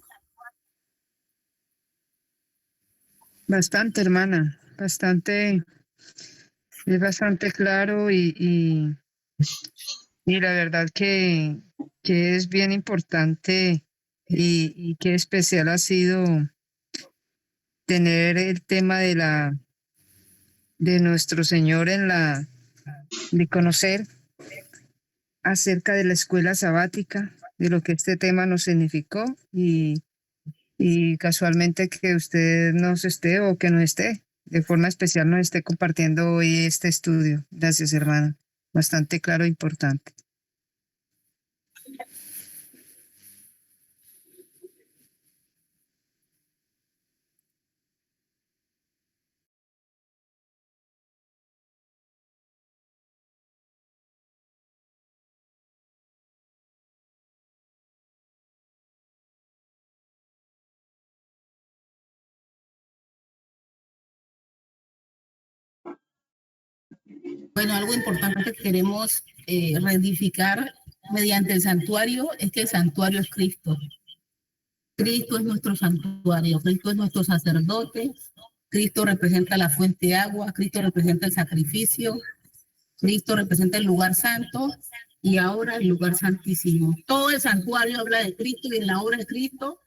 Bastante, hermana, bastante, es bastante claro y la verdad que es bien importante y qué especial ha sido tener el tema de nuestro Señor de conocer acerca de la escuela sabática, de lo que este tema nos significó y casualmente que usted nos esté o que nos esté, de forma especial nos esté compartiendo hoy este estudio. Gracias, hermana. Bastante claro e importante. Bueno, algo importante que queremos reedificar mediante el santuario es que el santuario es Cristo. Cristo es nuestro santuario, Cristo es nuestro sacerdote, Cristo representa la fuente de agua, Cristo representa el sacrificio, Cristo representa el lugar santo y ahora el lugar santísimo. Todo el santuario habla de Cristo y de la obra de Cristo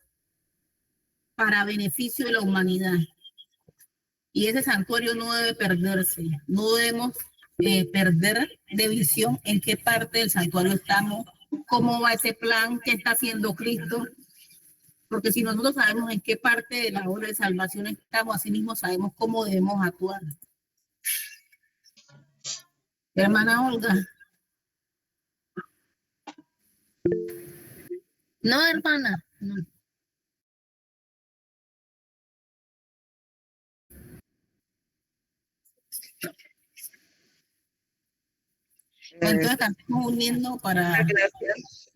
para beneficio de la humanidad. Y ese santuario no debe perderse, no debemos perder de visión en qué parte del santuario estamos, cómo va ese plan, qué está haciendo Cristo, porque si nosotros sabemos en qué parte de la obra de salvación estamos, así mismo sabemos cómo debemos actuar. Hermana Olga. No, hermana. No. Entonces estamos uniendo para... Gracias.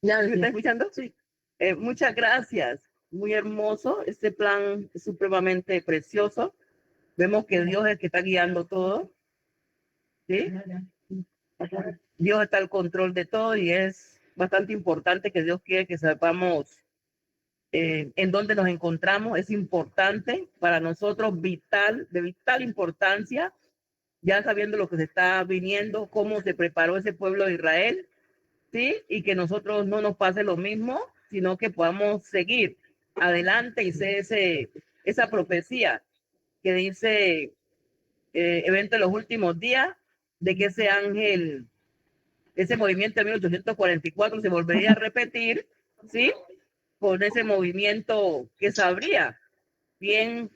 ¿Ya me está escuchando? Sí. Muchas gracias. Muy hermoso. Este plan es supremamente precioso. Vemos que Dios es el que está guiando todo. ¿Sí? Dios está al control de todo y es bastante importante que Dios quiere que sepamos en dónde nos encontramos. Es importante para nosotros, de vital importancia, ya sabiendo lo que se está viniendo, cómo se preparó ese pueblo de Israel, ¿sí? Y que nosotros no nos pase lo mismo, sino que podamos seguir adelante y ser esa profecía que dice evento de los últimos días, de que ese ángel, ese movimiento de 1844 se volvería a repetir, ¿sí? Con ese movimiento que sabría bien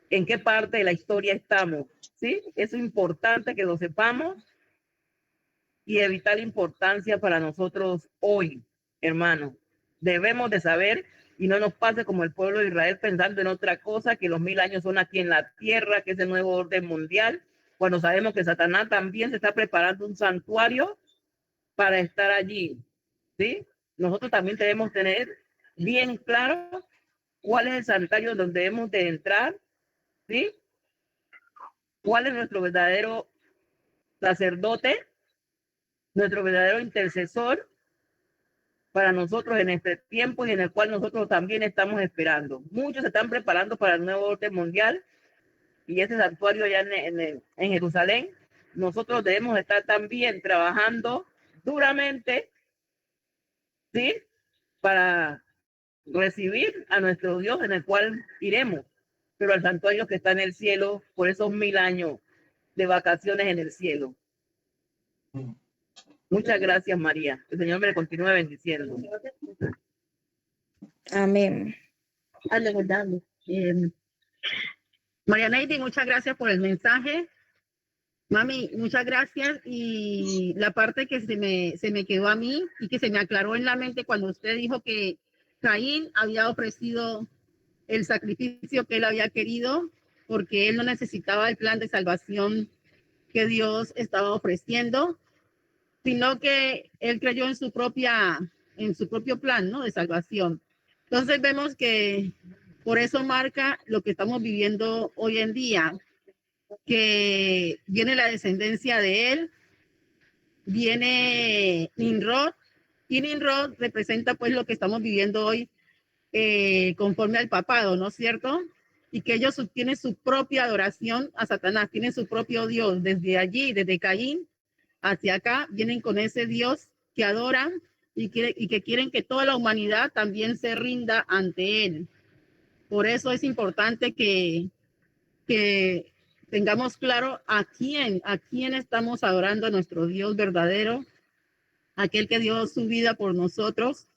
en qué parte de la historia estamos, ¿sí? Es importante que lo sepamos y de vital importancia para nosotros hoy, hermanos. Debemos de saber y no nos pase como el pueblo de Israel pensando en otra cosa, que los 1000 años son aquí en la tierra, que es el nuevo orden mundial, cuando sabemos que Satanás también se está preparando un santuario para estar allí, ¿sí? Nosotros también debemos tener bien claro cuál es el santuario donde debemos de entrar, ¿sí? ¿Cuál es nuestro verdadero sacerdote, nuestro verdadero intercesor para nosotros en este tiempo y en el cual nosotros también estamos esperando? Muchos se están preparando para el nuevo orden mundial y ese santuario allá en Jerusalén. Nosotros debemos estar también trabajando duramente, ¿sí? Para recibir a nuestro Dios en el cual iremos, pero al santuario que está en el cielo por esos 1000 años de vacaciones en el cielo. Muchas gracias, María. El Señor me continúe bendiciendo. Amén. María Neidi, muchas gracias por el mensaje. Mami, muchas gracias. Y la parte que se me quedó a mí y que se me aclaró en la mente cuando usted dijo que Caín había ofrecido el sacrificio que él había querido porque él no necesitaba el plan de salvación que Dios estaba ofreciendo, sino que él creyó en su propio plan, ¿no? De salvación. Entonces vemos que por eso marca lo que estamos viviendo hoy en día, que viene la descendencia de él, viene Nimrod, y Nimrod representa pues lo que estamos viviendo hoy conforme al papado, ¿no es cierto? Y que ellos tienen su propia adoración a Satanás, tienen su propio Dios. Desde allí, desde Caín hacia acá, vienen con ese Dios que adoran y que quieren que toda la humanidad también se rinda ante él. Por eso es importante que tengamos claro a quién estamos adorando, a nuestro Dios verdadero, aquel que dio su vida por nosotros,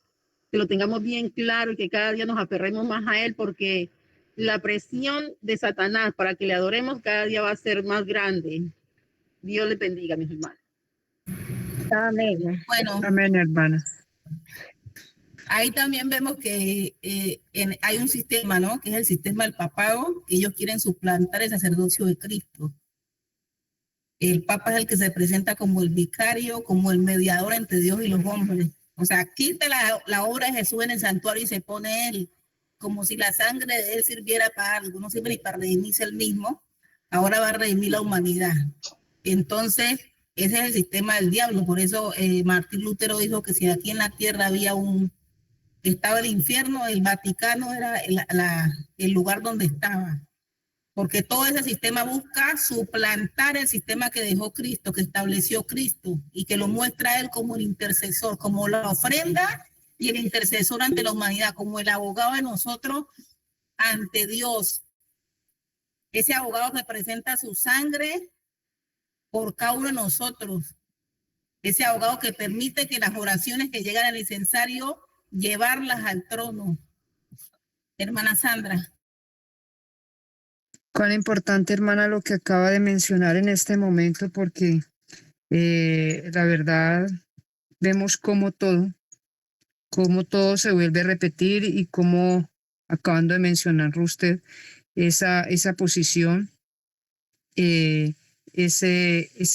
que lo tengamos bien claro y que cada día nos aferremos más a él, porque la presión de Satanás para que le adoremos cada día va a ser más grande. Dios les bendiga, mis hermanos. Amén. Bueno, Amén, hermanas. ahí también vemos que hay un sistema, ¿no? Que es el sistema del papado, que ellos quieren suplantar el sacerdocio de Cristo. El papa es el que se presenta como el vicario, como el mediador entre Dios y los hombres. O sea, quita la obra de Jesús en el santuario y se pone él, como si la sangre de él sirviera para algo, no sirve ni para redimirse él mismo, ahora va a redimir la humanidad. Entonces, ese es el sistema del diablo. Por eso Martín Lutero dijo que si aquí en la tierra había estaba el infierno, el Vaticano era el lugar donde estaba. Porque todo ese sistema busca suplantar el sistema que dejó Cristo, que estableció Cristo, y que lo muestra a él como el intercesor, como la ofrenda y el intercesor ante la humanidad, como el abogado de nosotros ante Dios. Ese abogado que presenta su sangre por cada uno de nosotros. Ese abogado que permite que las oraciones que llegan al incensario, llevarlas al trono. Hermana Sandra. Cuán importante, hermana, lo que acaba de mencionar en este momento, porque la verdad vemos cómo todo se vuelve a repetir y cómo, acabando de mencionar usted, esa posición, ese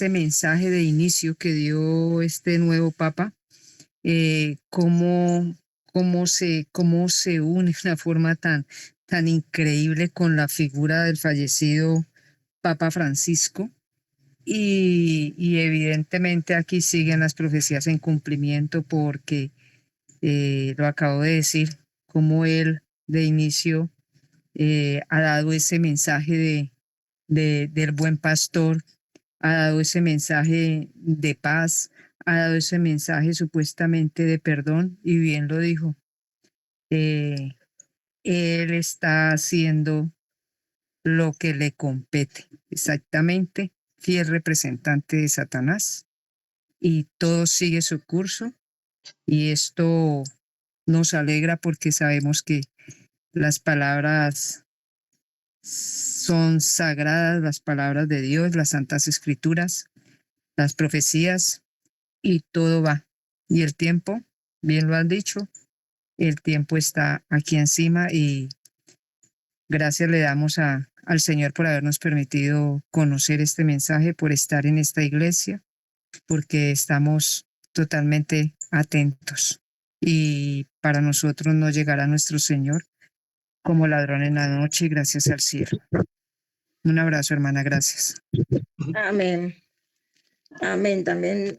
mensaje de inicio que dio este nuevo Papa, cómo se une de una forma tan increíble con la figura del fallecido Papa Francisco. Y evidentemente aquí siguen las profecías en cumplimiento porque lo acabo de decir, como él de inicio ha dado ese mensaje del buen pastor, ha dado ese mensaje de paz, ha dado ese mensaje supuestamente de perdón, y bien lo dijo. Él está haciendo lo que le compete, exactamente, fiel representante de Satanás, y todo sigue su curso, y esto nos alegra porque sabemos que las palabras son sagradas, las palabras de Dios, las santas escrituras, las profecías, y todo va. Y el tiempo, bien lo has dicho, el tiempo está aquí encima, y gracias le damos al Señor por habernos permitido conocer este mensaje, por estar en esta iglesia, porque estamos totalmente atentos. Y para nosotros no llegará nuestro Señor como ladrón en la noche, gracias al cielo. Un abrazo, hermana, gracias. Amén. Amén. También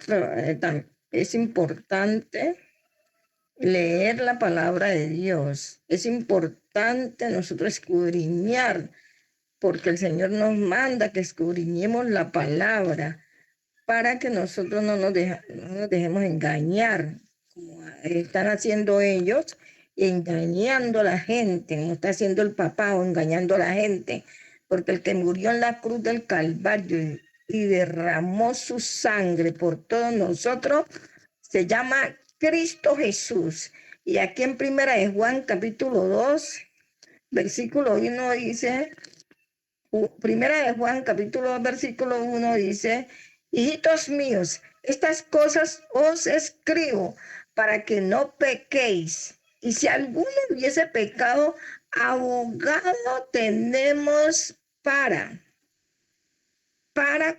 es importante leer la palabra de Dios. Es importante nosotros escudriñar, porque el Señor nos manda que escudriñemos la palabra para que nosotros no nos dejemos engañar, como están haciendo ellos, engañando a la gente, como está haciendo el papá, o engañando a la gente, porque el que murió en la cruz del Calvario y derramó su sangre por todos nosotros se llama Cristo Jesús. Y aquí en Primera de Juan, capítulo 2, versículo 1 dice, Primera de Juan, capítulo 2, versículo 1 dice: hijitos míos, estas cosas os escribo para que no pequéis. Y si alguno hubiese pecado, abogado tenemos para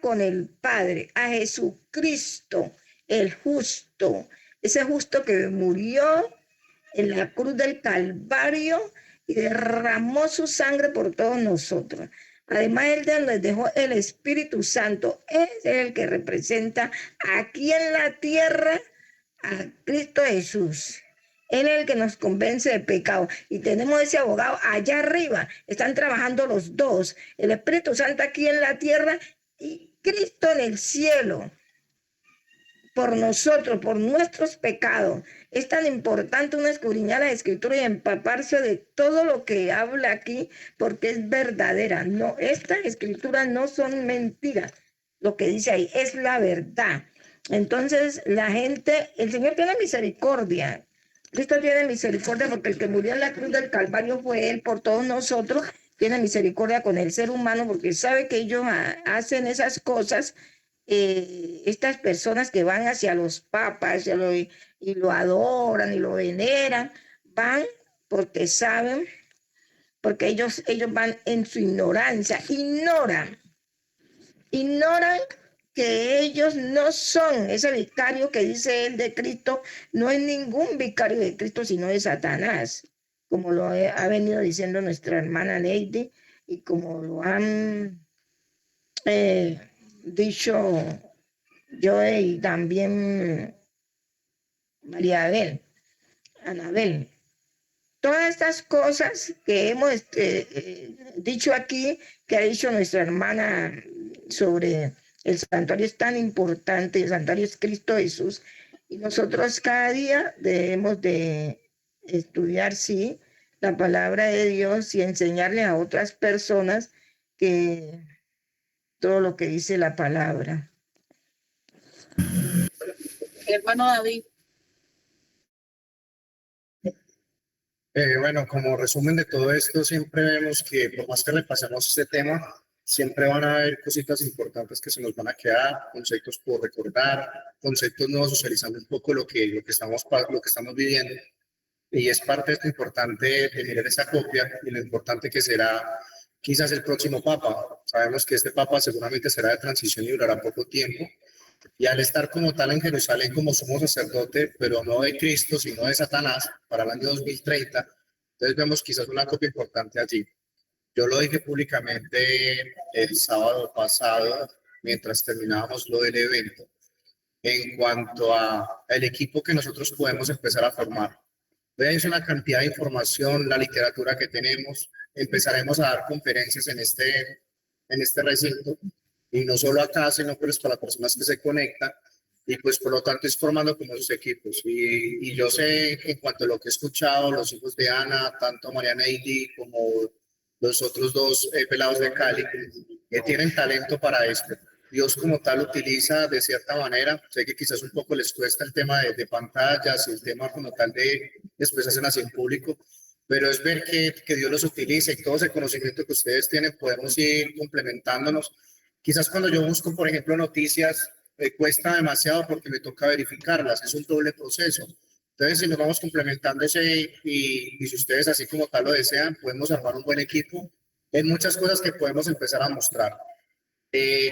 con el Padre, a Jesucristo, el justo, ese justo que murió en la cruz del Calvario y derramó su sangre por todos nosotros. Además, Él les dejó el Espíritu Santo. Es el que representa aquí en la tierra a Cristo Jesús. Él es el que nos convence de pecado. Y tenemos ese abogado allá arriba. Están trabajando los dos. El Espíritu Santo aquí en la tierra y Cristo en el cielo. Por nosotros, por nuestros pecados. Es tan importante uno escudriñar la Escritura y empaparse de todo lo que habla aquí, porque es verdadera. No, estas escrituras no son mentiras. Lo que dice ahí es la verdad. Entonces, la gente, el Señor tiene misericordia. Cristo tiene misericordia porque el que murió en la cruz del Calvario fue Él por todos nosotros. Tiene misericordia con el ser humano porque sabe que ellos hacen esas cosas. Estas personas que van hacia los papas y lo adoran y lo veneran, van porque saben, porque ellos van en su ignorancia, ignoran que ellos no son ese vicario que dice él de Cristo, no es ningún vicario de Cristo, sino de Satanás, como lo ha venido diciendo nuestra hermana Lady y como lo han dicho yo y también María Abel, Anabel. Todas estas cosas que hemos dicho aquí, que ha dicho nuestra hermana sobre el santuario es tan importante, el santuario es Cristo Jesús, Y nosotros cada día debemos de estudiar, sí, la palabra de Dios y enseñarle a otras personas que todo lo que dice la palabra. Hermano David. Bueno, como resumen de todo esto, siempre vemos que por más que repasemos este tema, siempre van a haber cositas importantes que se nos van a quedar, conceptos por recordar, conceptos nuevos, socializando un poco lo que estamos viviendo. Y es parte de esto importante tener esa copia y lo importante que será quizás el próximo Papa. Sabemos que este Papa seguramente será de transición y durará poco tiempo. Y al estar como tal en Jerusalén como sumo sacerdote, pero no de Cristo, sino de Satanás, para el año 2030, entonces vemos quizás una copia importante allí. Yo lo dije públicamente el sábado pasado, mientras terminábamos lo del evento, en cuanto al equipo que nosotros podemos empezar a formar. Veis una cantidad de información, la literatura que tenemos, empezaremos a dar conferencias en este recinto, y no solo acá, sino pues para las personas que se conectan, y pues por lo tanto es formando como esos equipos. Y yo sé en cuanto a lo que he escuchado, los hijos de Ana, tanto Mariana Eidi como los otros dos pelados de Cali, que tienen talento para esto. Dios como tal utiliza de cierta manera, sé que quizás un poco les cuesta el tema de pantallas y el tema como tal de expresarse así en público, pero es ver que Dios los utiliza y todo ese conocimiento que ustedes tienen podemos ir complementándonos. Quizás cuando yo busco, por ejemplo, noticias, me cuesta demasiado porque me toca verificarlas, es un doble proceso. Entonces, si nos vamos complementándose y si ustedes así como tal lo desean, podemos armar un buen equipo en muchas cosas que podemos empezar a mostrar.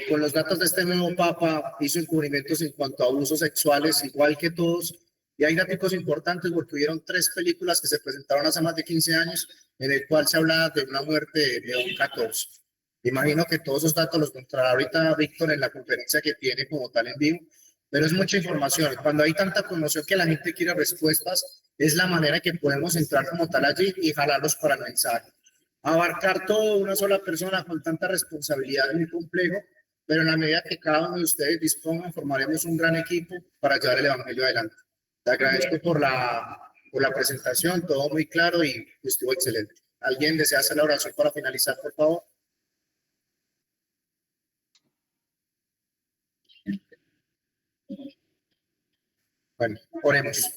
Con los datos de este nuevo Papa, hizo encubrimientos en cuanto a abusos sexuales, igual que todos, y hay datos importantes porque hubieron 3 películas que se presentaron hace más de 15 años, en el cual se habla de una muerte de León XIV. Imagino que todos esos datos los encontrará ahorita Víctor en la conferencia que tiene como tal en vivo, pero es mucha información. Cuando hay tanta conmoción que la gente quiere respuestas, es la manera que podemos entrar como tal allí y jalarlos para el mensaje. Abarcar todo una sola persona con tanta responsabilidad es muy complejo, pero en la medida que cada uno de ustedes dispongan, formaremos un gran equipo para llevar el evangelio adelante. Te agradezco por la presentación, todo muy claro y estuvo excelente. ¿Alguien desea hacer la oración para finalizar, por favor? Bueno, oremos.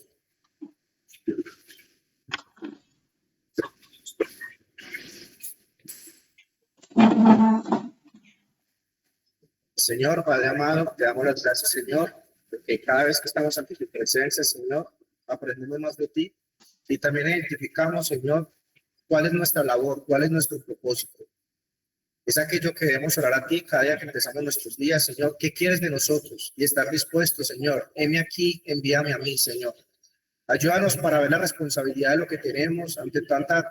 Señor, Padre amado, te damos las gracias, Señor, porque cada vez que estamos ante tu presencia, Señor, aprendemos más de ti y también identificamos, Señor, cuál es nuestra labor, cuál es nuestro propósito. Es aquello que debemos orar a ti cada día que empezamos nuestros días, Señor. ¿Qué quieres de nosotros? Y estar dispuestos, Señor. Heme aquí, envíame a mí, Señor. Ayúdanos para ver la responsabilidad de lo que tenemos ante tanta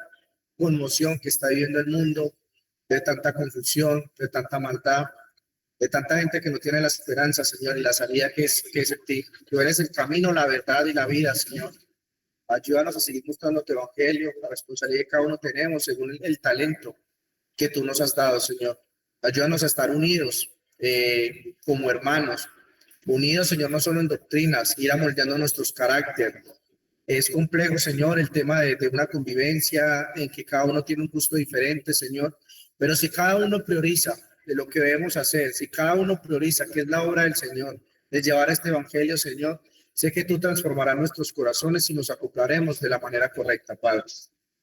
conmoción que está viviendo el mundo, de tanta confusión, de tanta maldad, de tanta gente que no tiene la esperanza, Señor, y la salida que es en ti. Tú eres el camino, la verdad y la vida, Señor. Ayúdanos a seguir mostrando tu evangelio, la responsabilidad que cada uno tenemos según el talento que tú nos has dado, Señor. Ayúdanos a estar unidos como hermanos, unidos, Señor, no solo en doctrinas, ir amoldeando nuestros caracteres. Es complejo, Señor, el tema de una convivencia en que cada uno tiene un gusto diferente, Señor, pero si cada uno prioriza de lo que debemos hacer, si cada uno prioriza que es la obra del Señor, de llevar este evangelio, Señor, sé que tú transformarás nuestros corazones y nos acoplaremos de la manera correcta, Padre.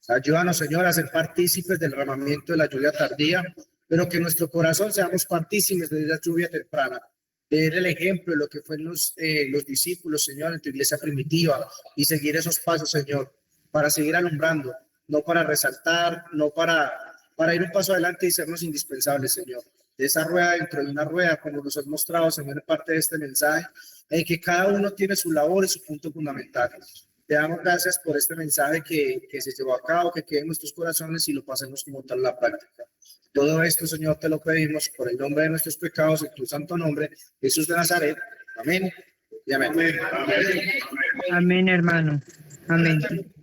Ayúdanos, Señor, a ser partícipes del derramamiento de la lluvia tardía, pero que en nuestro corazón seamos partícipes de la lluvia temprana. Leer el ejemplo de lo que fueron los discípulos, Señor, en tu iglesia primitiva y seguir esos pasos, Señor, para seguir alumbrando, no para resaltar, no para ir un paso adelante y sernos indispensables, Señor. De esa rueda dentro de una rueda, como nos has mostrado, Señor, en parte de este mensaje, en que cada uno tiene su labor y su punto fundamental. Te damos gracias por este mensaje que se llevó a cabo, que quede en nuestros corazones y lo pasemos como tal en la práctica. Todo esto, Señor, te lo pedimos por el nombre de nuestros pecados, en tu santo nombre, Jesús de Nazaret. Amén y amén. Amén, hermano. Amén.